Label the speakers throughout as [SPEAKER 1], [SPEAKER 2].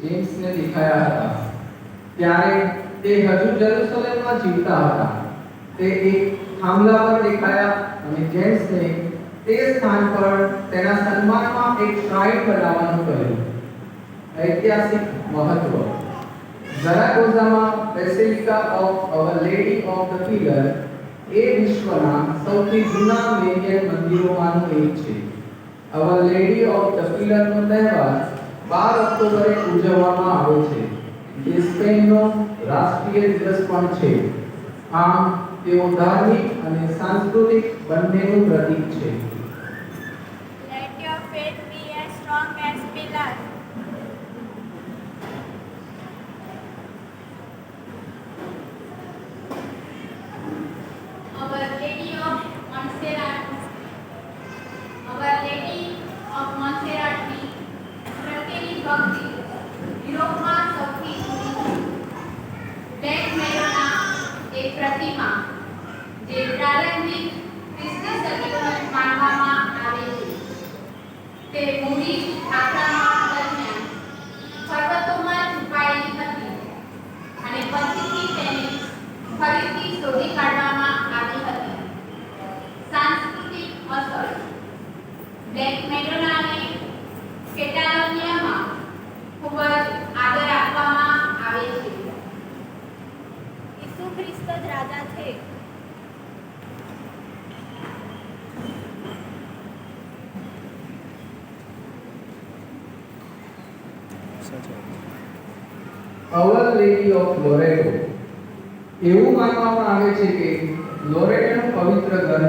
[SPEAKER 1] જેમ્સને દેખાયા હતા. ત્યારે તે હજુ જેરુસલેમમાં જીવતા હતા. તે એક થાંભલા પર દેખાયા અને જેમ્સને તે સ્થાન પર તેના સન્માનમાં એક શ્રાઇન બનાવવાનું કહ્યું. ઐતિહાસિક મહત્વ: ઝરાગોઝામાં Basilica of Our Lady of the Pillar એ વિશ્વના સૌથી જૂના મેરિયન મંદિરોમાંનું એક છે. અવર લેડી ઓફ ધ પિલરનો તહેવાર 12 ઓક્ટોબરે ઉજવવામાં આવે છે. તે સ્પેનનો રાષ્ટ્રીય દિવસ પણ છે. આમ તેઓ ધાર્મિક અને સાંસ્કૃતિક બંનેનું પ્રતીક છે.
[SPEAKER 2] Let your faith be as strong as pillar. Our Lady of Montserrat, Our Lady of Montserrat પ્રત્યેની ભક્તિ યુરોપમાં સૌથી જૂની છે. બ્લેક મેડોના એક પ્રતિમા જે પ્રારંભિક ખ્રિસ્તી સદીમાં માનવામાં આવે છે. તે મૂડી આક્રમણ દરમિયાન પર્વતોમાં છુપાયેલી હતી અને પછીથી તેને ફરીથી શોધી કાઢવામાં આવી હતી. સાંસ્કૃતિક અસર: બ્લેક મેડોનાને કેટાલોનિયામાં ખૂબ જ આદર આપવામાં આવે છે. ઈસુ ખ્રિસ્ત જ રાજા છે.
[SPEAKER 1] Our Lady of Loreto. એવું માનવામાં આવે છે કે લોરેટોનું પવિત્ર ઘર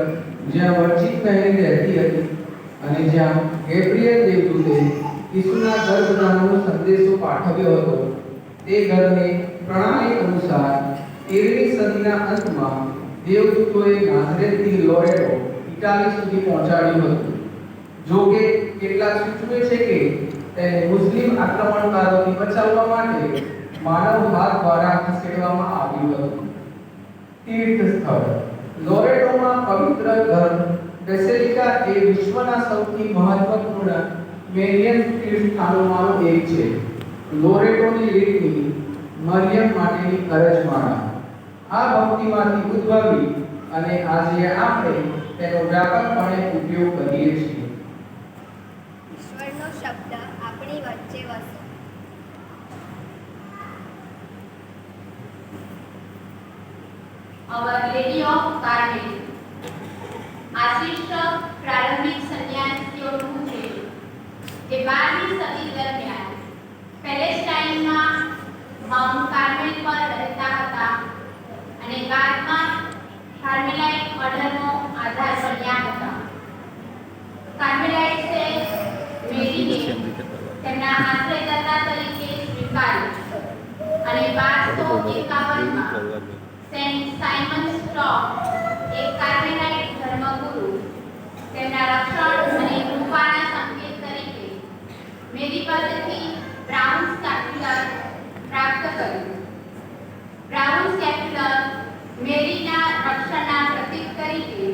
[SPEAKER 1] જ્યાં વર્જિન મેરી રહેતી હતી અને જ્યાં ગેબ્રિયલ દેવદૂતે ઈસુના ગર્ભધારણનો સંદેશો પાઠવ્યો હતો, તે ઘરને પ્રણાલી અનુસાર 13મી સદીના અંતમાં દેવદૂતોએ નાઝરેથથી લોરેટો, ઇટાલી સુધી પહોંચાડ્યું હતું. જો કે કેટલાક સૂચવે છે કે તેને મુસ્લિમ આક્રમણકારોથી બચાવવા માટે માનવ હાથ દ્વારા ખસેડવામાં આવ્યું હતું. તીર્થ સ્થળ: લોરેટોમાં પવિત્ર ઘર બેસિલિકા એ વિશ્વના સૌથી મહત્વપૂર્ણ મેરિયન તીર્થસ્થાનોમાંનું એક છે. લોરેટોની લીટની મરિયમ માટેની અરજમાળા આ ભક્તિમાંથી ઉદ્ભવી અને આજે આપણે તેનો વ્યાપકપણે ઉપયોગ કરીએ છીએ.
[SPEAKER 2] ઈશ્વરનો શબ્દ આપણી વચ્ચે વસે. Our Lady of Carmel આ શિષ્ટ પ્રારંભિક સંન્યાસીઓનું છે જે 12મી સદી દરમિયાન પેલેસ્ટાઇનમાં માઉન્ટ કાર્મેલ પર રહેતા હતા અને બાદમાં કાર્મેલાઇટ ઓર્ડરનો આધાર બન્યા હતા. કાર્મેલાઇટ્સે મેરીને તેમના આશ્રયદાતા તરીકે સ્વીકાર્યા અને 1251માં સેન્ટ સાયમન સ્ટોક, એક કાર્મેલાઇટ ધર્મગુરુ, તેમના રક્ષણ અને કૃપાના સંકેત તરીકે મેરી પાસેથી બ્રાઉન સ્કેપ્યુલર પ્રાપ્ત કર્યું. બ્રાઉન સ્કેપ્યુલર મેરીના રક્ષણના પ્રતીક તરીકે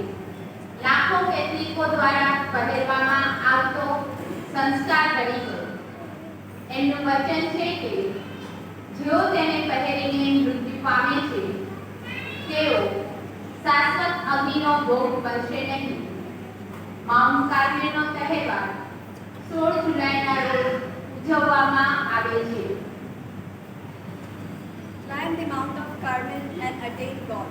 [SPEAKER 2] લાખો કેથલિકો દ્વારા પહેરવામાં આવતો સંસ્કાર બની ગયો. એમનું વચન છે કે જેઓ તેને પહેરીને મૃત્યુ પામે છે તેઓ શાશ્વત અગ્નિનો ભોગ બનશે નહીં. માઉન્ટ કાર્મેલનો તહેવાર 16 જુલાઈના રોજ ઉજવવામાં આવે છે.
[SPEAKER 3] Climb the Mount of Carmel and attain God.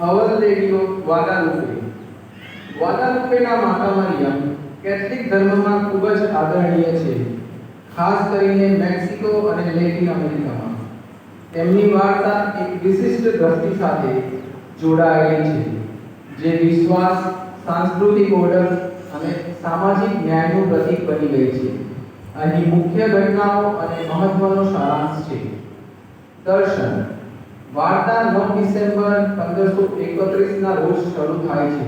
[SPEAKER 1] Our Lady of Guadalupe. ગ્વાદાલુપેના માતા મરિયમ કેથલિક ધર્મમાં ખૂબ જ આદરણીય છે, ખાસ કરીને મેક્સિકો અને લેટિન અમેરિકામાં. તેમની વાર્તા એક વિશિષ્ટ દ્રષ્ટિ સાથે જોડાયેલી છે, જે વિશ્વાસ, સાંસ્કૃતિક ઓળખ અને સામાજિક ન્યાયનું પ્રતીક બની ગઈ છે. અહીં મુખ્ય ઘટનાઓ અને મહત્વનો સારાંશ છે. દર્શન: વાર્તા 9 ડિસેમ્બર 1531ના રોજ શરૂ થાય છે,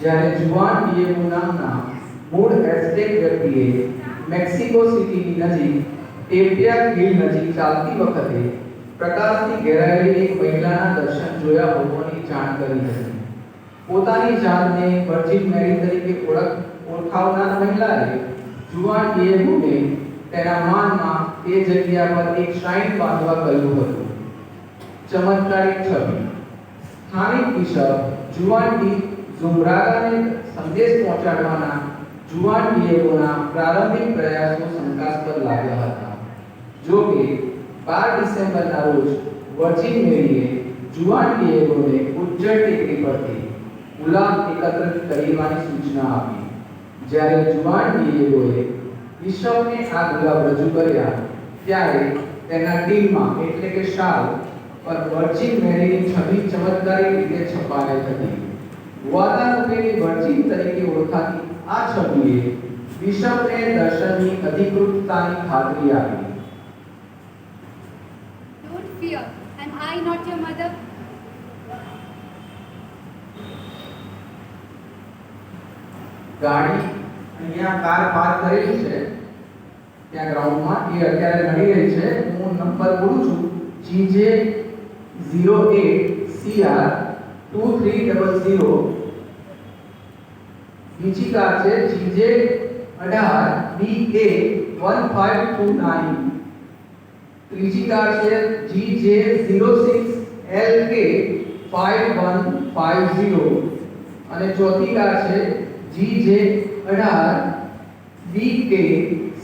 [SPEAKER 1] જ્યારે જુઆન ડિએગો નામના મૂળ એઝટેક વ્યક્તિએ મેક્સિકો સિટીની નજીક ટેપિયા હિલ નજીક ચાલતી વખતે પ્રકાશથી ઘેરાયેલી એક મહિલાના દર્શન જોયા હોવાની જાણ કરી હતી. પોતાની જાતને વર્જિન મેરી તરીકે ઓળખાવનાર મહિલાએ જુઆન ડિએગોને તેના માનમાં તે જગ્યા પર એક શ્રાઇન બાંધવા કહ્યું હતું. ચમત્કારિક છબી. સ્થાનિક બિશપ જુઆન ડી ઝુમરાગાને સંદેશ પહોંચાડવાના જુઆન ડિએગોના પ્રારંભિક પ્રયાસો શંકાસ્પદ લાગ્યા હતા. જો કે 12 ડિસેમ્બરના રોજ વર્જિન મેરીએ જુઆન ડિએગોને ઉજ્જડ ટેકરી પરથી ગુલાબ એકત્રિત કરવાની સૂચના આપી. જ્યારે જુઆન ડિએગોએ બિશપને આ ગુલાબ રજૂ કર્યા ત્યારે તેના ટીમમાં એટલે કે શાલ પર વર્જિન મેરીની છબી ચમત્કારિક રીતે છપાયેલ હતી. ગુઆદાલુપેની વર્જિન તરીકે ઓળખાતી આ છબીએ બિશપને દર્શનની અધિકૃતતાની ખાતરી આપી.
[SPEAKER 3] Don't fear. Am I not your mother?
[SPEAKER 1] ગાડી અહીંયા કાર પાર્ક કરેલી છે ત્યાં ગ્રાઉન્ડમાં, એ અત્યારે મળી રહી છે. હું નંબર બોલું છું GJ 08CR 2300. બીજી કાર છે GJ 18BA 1529. ત્રીજી કાર છે GJ 06LK 5150 અને ચોથી કાર છે GJ 18BK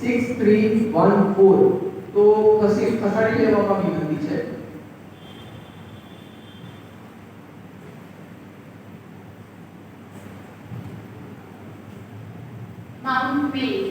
[SPEAKER 1] 6314. તો ખસાડી લેવામાં વિનંતી છે.
[SPEAKER 2] Mount May.